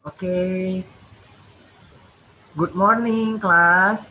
Okay. Good morning, class.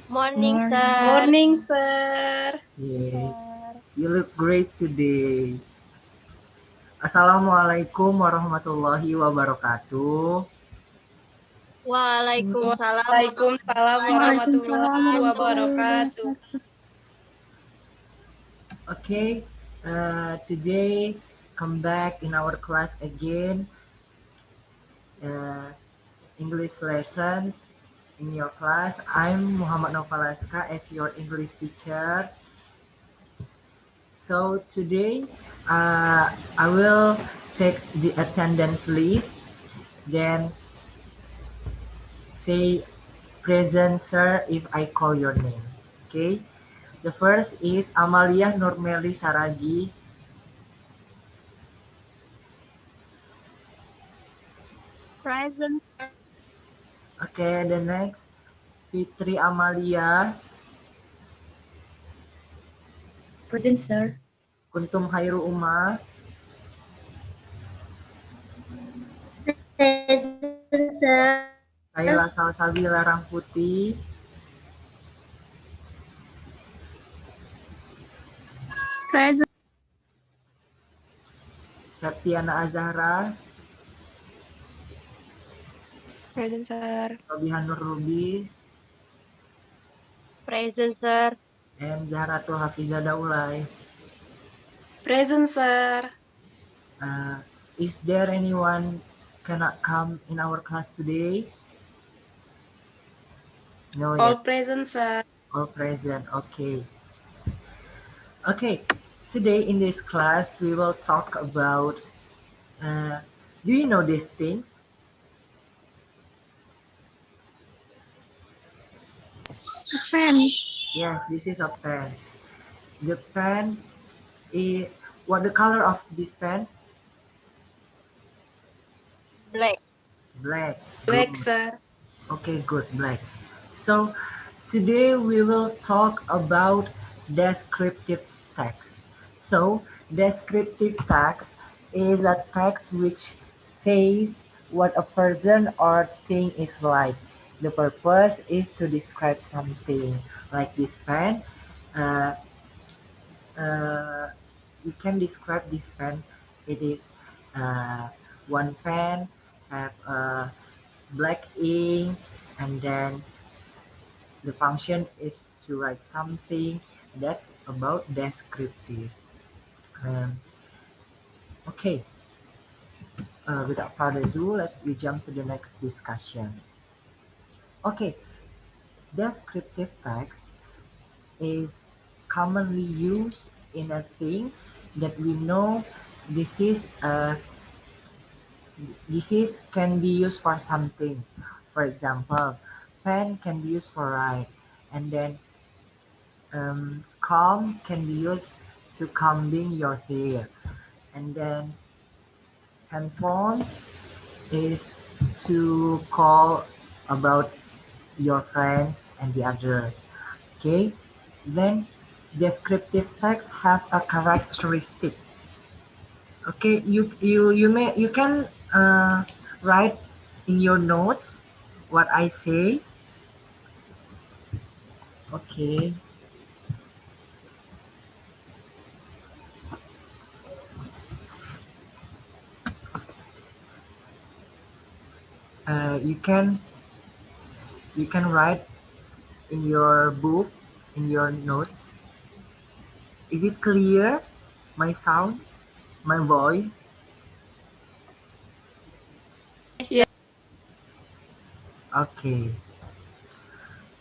Morning, Morning. sir. Morning, sir. Yeah. You look great today. Assalamualaikum warahmatullahi wabarakatuh. Waalaikumsalam Waalaikumsalam Waalaikumsalam warahmatullahi warahmatullahi wabarakatuh. wabarakatuh. Okay. Today, come back in our class again. Uh, English lessons in your class. I'm Muhammad Novalaska as your English teacher. So today, I will take the attendance list. Then say present sir if I call your name. Okay. The first is Amalia Nurmeli Saragi. present, sir. Okay. The next Fitri Amalia. Present, sir. Kuntum Khairu Umar. Present, sir. Laila Salsabila Rangputi. Present. Septiana Azahra. Present, sir. Robihan Nur Rubi. Present, sir. And Zahratul Hafizah Daulay. Present, sir. Is there anyone cannot come in our class today? No All yet. present, sir. All present. Okay. Okay. Today in this class we will talk about. Do you know these things? Pen. Yes, this is a pen. The pen is what the color of this pen? Black. Black. Black, Good. sir. Okay, good. Black. So today we will talk about descriptive text. So descriptive text is a text which says what a person or thing is like. The purpose is to describe something like this pen. Uh, you can describe this pen. It is uh, one pen have a black ink, and then the function is to write something that's about descriptive. Um, okay, without further ado, let's we jump to the next discussion. Okay, descriptive text is commonly used in a thing that we know this is can be used for something. For example, pen can be used for write, and then comb can be used to combing your hair, and then handphone is to call about your friends and the others. Okay, then descriptive text have a characteristic. Okay, you can write in your notes what I say. Okay, you can write in your book, in your notes. Is it clear? My sound, my voice. Yes, Yeah. sir. Okay.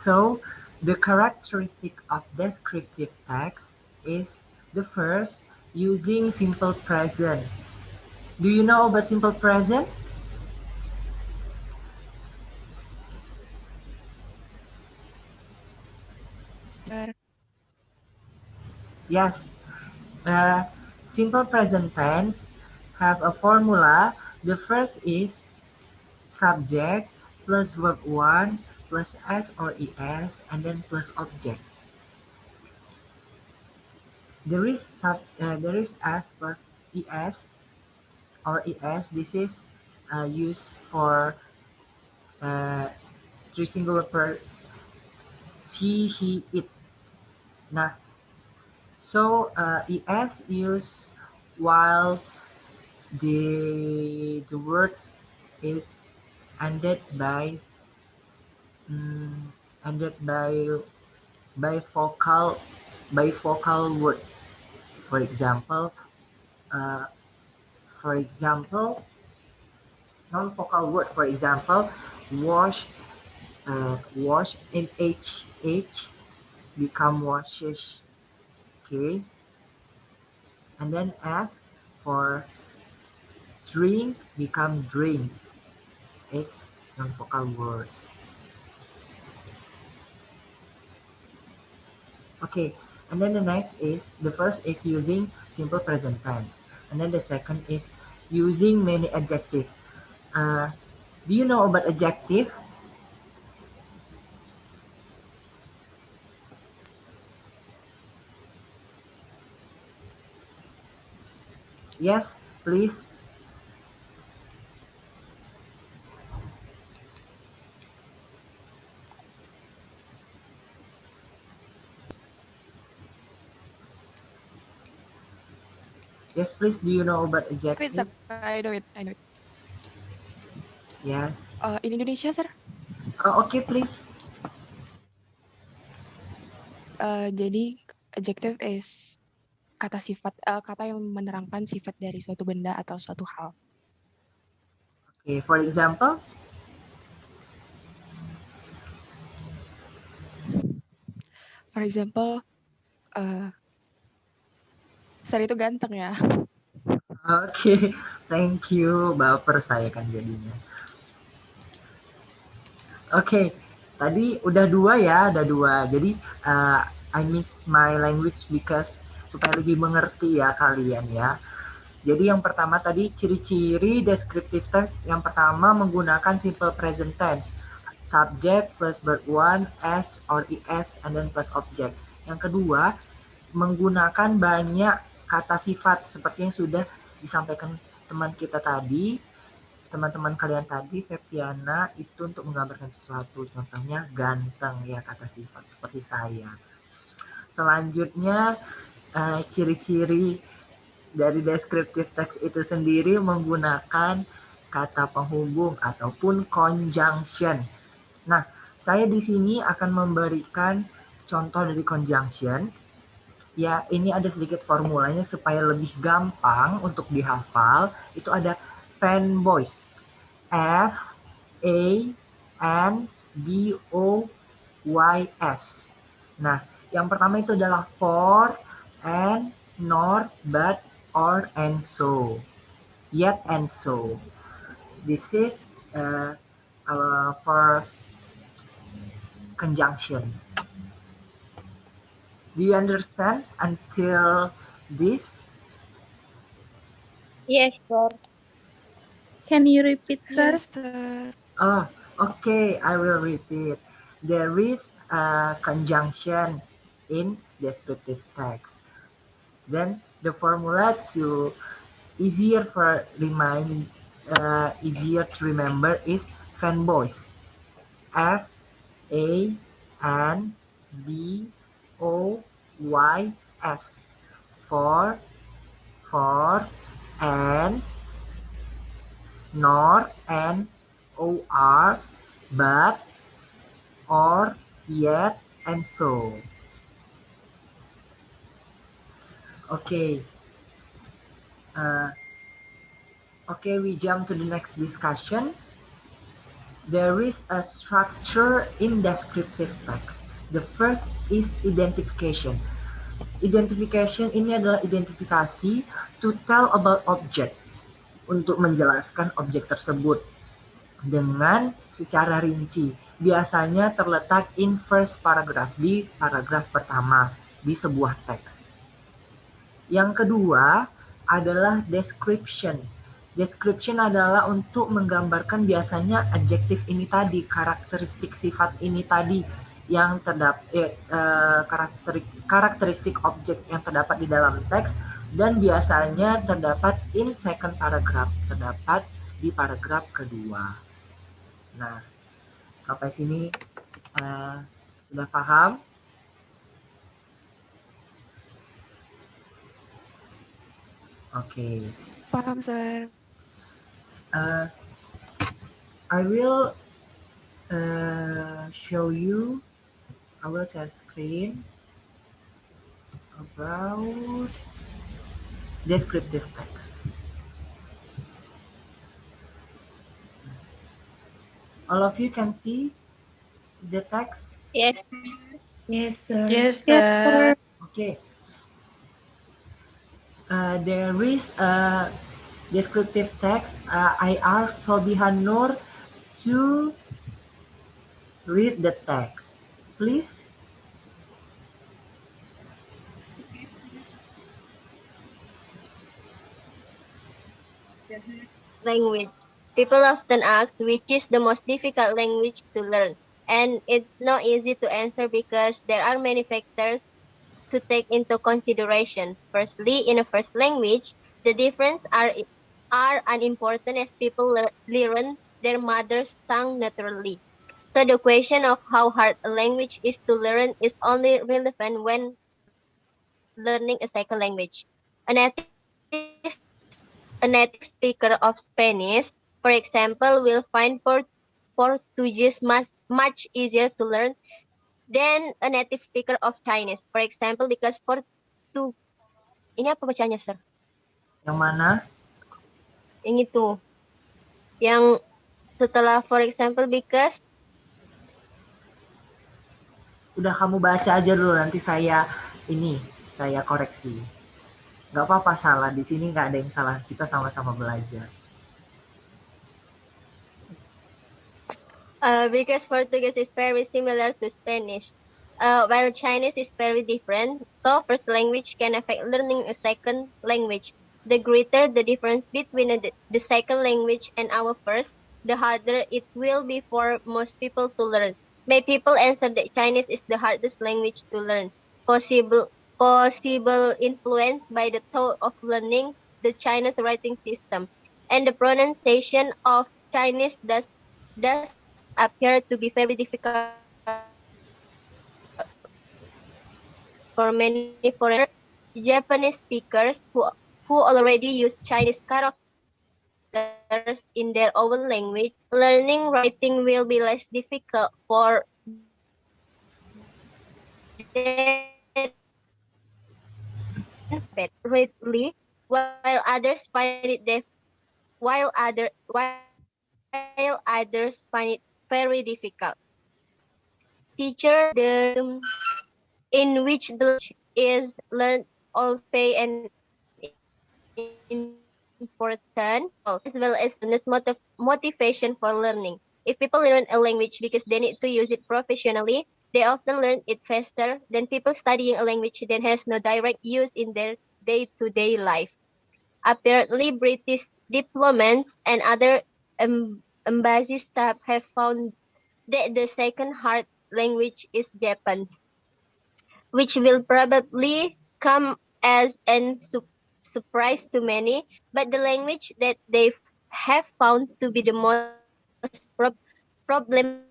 So the characteristic of descriptive text is the first using simple present. Do you know about simple present? Sir. Yes. Uh, Simple present tense have a formula. The first is subject plus verb 1 plus s or es and then plus object. There is s plus es or es. This is used for three singular per she, he, it. Nah, so es used while the word is ended by ended by vocal word. For example, uh, non-vocal word. For example, wash, wash in h become washes. Okay, and then as for drink become drinks. It's non-vocal word. Okay, and then the next is, the first is using simple present tense. And then the second is using many adjectives. Do you know about adjective? Yes, please. Yes, please. Do you know about Wait, adjective? sir. I know it. I know it. Yes. In Indonesia, sir. Okay, please. Jadi adjective is kata sifat, kata yang menerangkan sifat dari suatu benda atau suatu hal. Okay, for example. For example, sir itu ganteng ya. Oke, thank you. Baper saya kan jadinya. Oke, tadi udah dua ya, ada dua. Jadi I miss my language because supaya lebih mengerti ya kalian ya. Jadi yang pertama tadi ciri-ciri descriptive tense. Yang pertama menggunakan simple present tense. Subject plus verb one, s or es, and then plus object. Yang kedua, menggunakan banyak kata sifat seperti yang sudah disampaikan teman kita tadi, teman-teman kalian tadi, Septiana, itu untuk menggambarkan sesuatu. Contohnya ganteng ya, kata sifat seperti saya. Selanjutnya ciri-ciri dari descriptive text itu sendiri menggunakan kata penghubung ataupun conjunction. Nah, saya di sini akan memberikan contoh dari conjunction. Ya, ini ada sedikit formulanya supaya lebih gampang untuk dihafal. Itu ada fanboys. F A N B O Y S. Nah, yang pertama itu adalah for, and, nor, but, or, and so. Yet and so. This is for conjunction. Do you understand until this? Yes, sir. Can you repeat, sir? Yes, sir. Oh, okay, I will repeat. There is a conjunction in descriptive text. Then the formula to easier to remember is fanboys. F A N B O Y S. For, and, nor, and, or, but, or, yet, and so. Okay. Okay, we jump to the next discussion. There is a structure in descriptive text. The first is identification. Identification ini adalah identifikasi to tell about object, untuk menjelaskan objek tersebut dengan secara rinci. Biasanya terletak in first paragraph, di paragraf pertama di sebuah teks. Yang kedua adalah description. Description adalah untuk menggambarkan biasanya adjektif ini tadi, karakteristik sifat ini tadi yang terdapat karakteristik objek yang terdapat di dalam teks, dan biasanya terdapat in second paragraph, terdapat di paragraf kedua. Nah, sampai sini sudah paham? Oke. Paham, Sir. I will show you. I will share screen about descriptive text. All of you can see the text? Yes. Yes, sir. Yes, Yes, sir. Okay. There is a descriptive text. I asked Sobihan Nur to read the text. Please. Language. People often ask which is the most difficult language to learn. And it's not easy to answer because there are many factors to take into consideration. Firstly, in a first language, the differences are unimportant as people learn their mother's tongue naturally. So the question of how hard a language is to learn is only relevant when learning a second language. A native speaker of Spanish, for example, will find Portuguese much easier to learn than a native speaker of Chinese, for example, because ini apa bacanya, Sir? Yang mana? Yang itu. Yang setelah for example, because. Udah kamu baca aja dulu, nanti saya koreksi. Nggak apa-apa salah, di sini nggak ada yang salah, kita sama-sama belajar. Because Portuguese is very similar to Spanish, while Chinese is very different, so first language can affect learning a second language. The greater the difference between the second language and our first, the harder it will be for most people to learn. May people answer that Chinese is the hardest language to learn. Possible influence by the thought of learning the Chinese writing system, and the pronunciation of Chinese does appear to be very difficult for many foreigner Japanese speakers who already use Chinese characters in their own language. Learning writing will be less difficult for them readily, while others find it very difficult. Teacher, the in which the language is learned also play an important role, as well as motivation for learning. If people learn a language because they need to use it professionally, they often learn it faster than people studying a language that has no direct use in their day-to-day life. Apparently, British diplomats and other embassy staff have found that the second hardest language is Japanese, which will probably come as an surprise to many, but the language that they have found to be the most problematic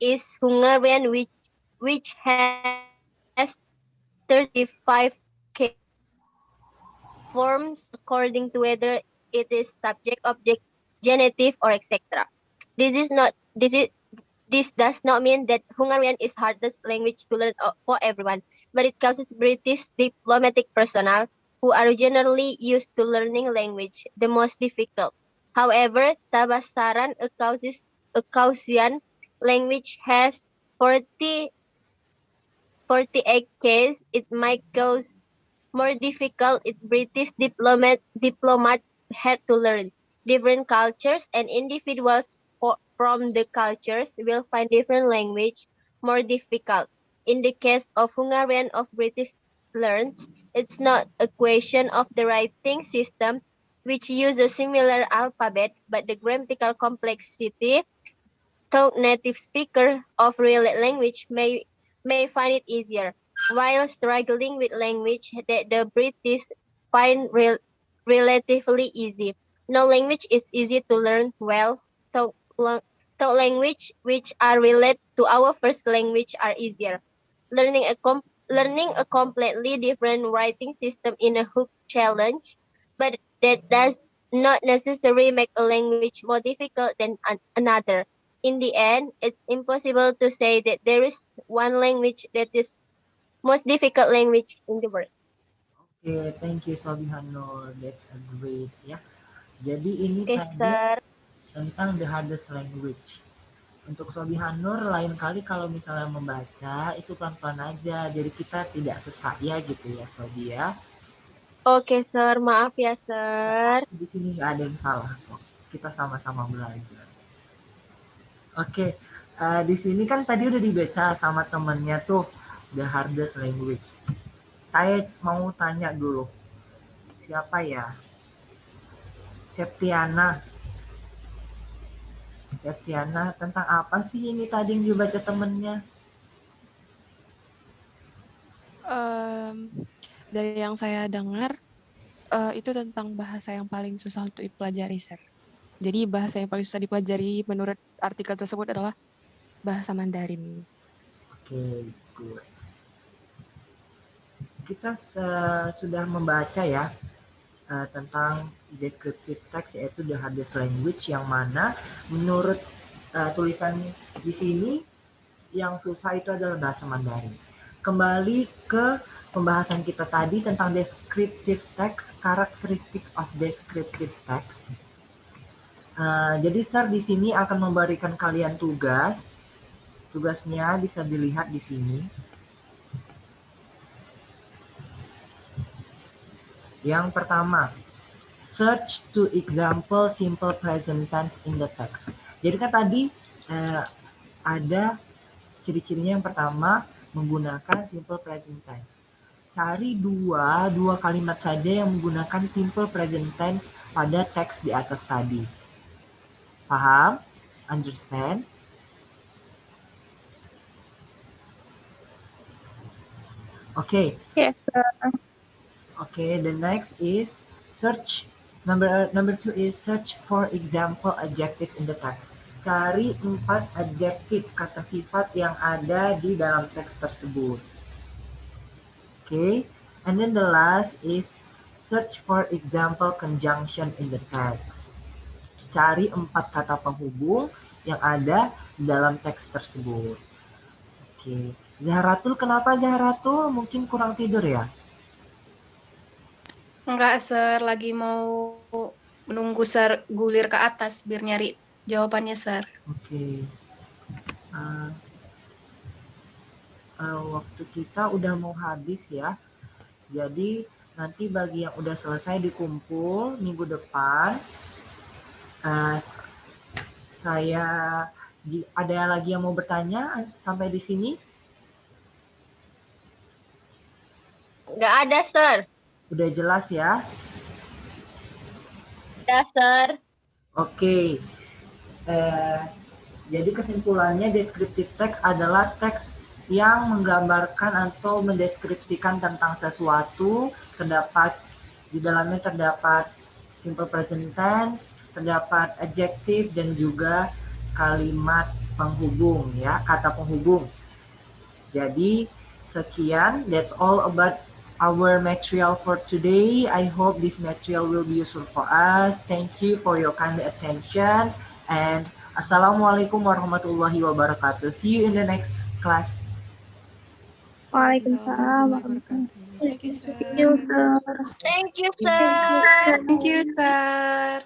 is Hungarian, which has 35 forms according to whether it is subject, object, genitive, or etc. This does not mean that Hungarian is hardest language to learn for everyone, but it causes British diplomatic personnel who are generally used to learning language the most difficult. However, Tabasaran, a Caucasian language, has 48 cases. It might cause more difficult if British diplomat had to learn. Different cultures and individuals from the cultures will find different language more difficult. In the case of Hungarian of British learns, it's not a question of the writing system, which use a similar alphabet, but the grammatical complexity. So native speaker of real language may find it easier, while struggling with language that the British find relatively easy. No language is easy to learn well. So, language which are related to our first language are easier. Learning a completely different writing system in a hook challenge, but that does not necessarily make a language more difficult than another. In the end, it's impossible to say that there is one language that is most difficult language in the world. Oke, thank you Sobihanur. That's a great ya. Jadi ini Okay, tadi sir. tentang the hardest language. Untuk Sobihanur lain kali kalau misalnya membaca itu pelan-pelan aja. Jadi kita tidak sesak ya gitu ya Sobi ya. Oke, sir. Maaf ya, sir. Di sini nggak ada yang salah kok. Kita sama-sama belajar. Oke, di sini kan tadi udah dibaca sama temennya tuh the hardest language. Saya mau tanya dulu, siapa ya? Septiana. Septiana, tentang apa sih ini tadi yang dibaca temennya? Dari yang saya dengar, itu tentang bahasa yang paling susah untuk dipelajari, sir. Jadi bahasa yang paling susah dipelajari menurut artikel tersebut adalah bahasa Mandarin. Oke, good. Kita sudah membaca ya tentang descriptive text yaitu the hardest language yang mana menurut tulisan di sini yang susah itu adalah bahasa Mandarin. Kembali ke pembahasan kita tadi tentang descriptive text, characteristic of descriptive text. Jadi Sir di sini akan memberikan kalian tugas. Tugasnya bisa dilihat di sini. Yang pertama, search to example simple present tense in the text. Jadi kan tadi ada ciri-cirinya yang pertama menggunakan simple present tense. Cari dua kalimat saja yang menggunakan simple present tense pada teks di atas tadi. Paham? Understand? Okay. Yes, sir. Okay, the next is search. Number 2 is search for example adjectives in the text. Cari 4 adjektif kata sifat yang ada di dalam teks tersebut. Okay, and then the last is search for example conjunction in the text. Cari 4 kata penghubung yang ada di dalam teks tersebut. Okay, Zahratul, kenapa Zahratul? Mungkin kurang tidur ya? Enggak, sir. Lagi mau menunggu sir gulir ke atas biar nyari jawabannya, sir. Oke. Waktu kita udah mau habis ya. Jadi nanti bagi yang udah selesai dikumpul minggu depan. Ada lagi yang mau bertanya sampai di sini? Nggak ada, sir. Udah jelas ya? Ya, sir. Oke. Jadi kesimpulannya descriptive text adalah teks yang menggambarkan atau mendeskripsikan tentang sesuatu, di dalamnya terdapat simple present tense, terdapat adjektif dan juga kalimat penghubung ya, kata penghubung. Jadi sekian, that's all about our material for today. I hope this material will be useful for us. Thank you for your kind attention and Assalamualaikum warahmatullahi wabarakatuh. See you in the next class. Waalaikumsalam warahmatullahi wabarakatuh. Thank you, sir. Thank you, sir. Thank you, sir.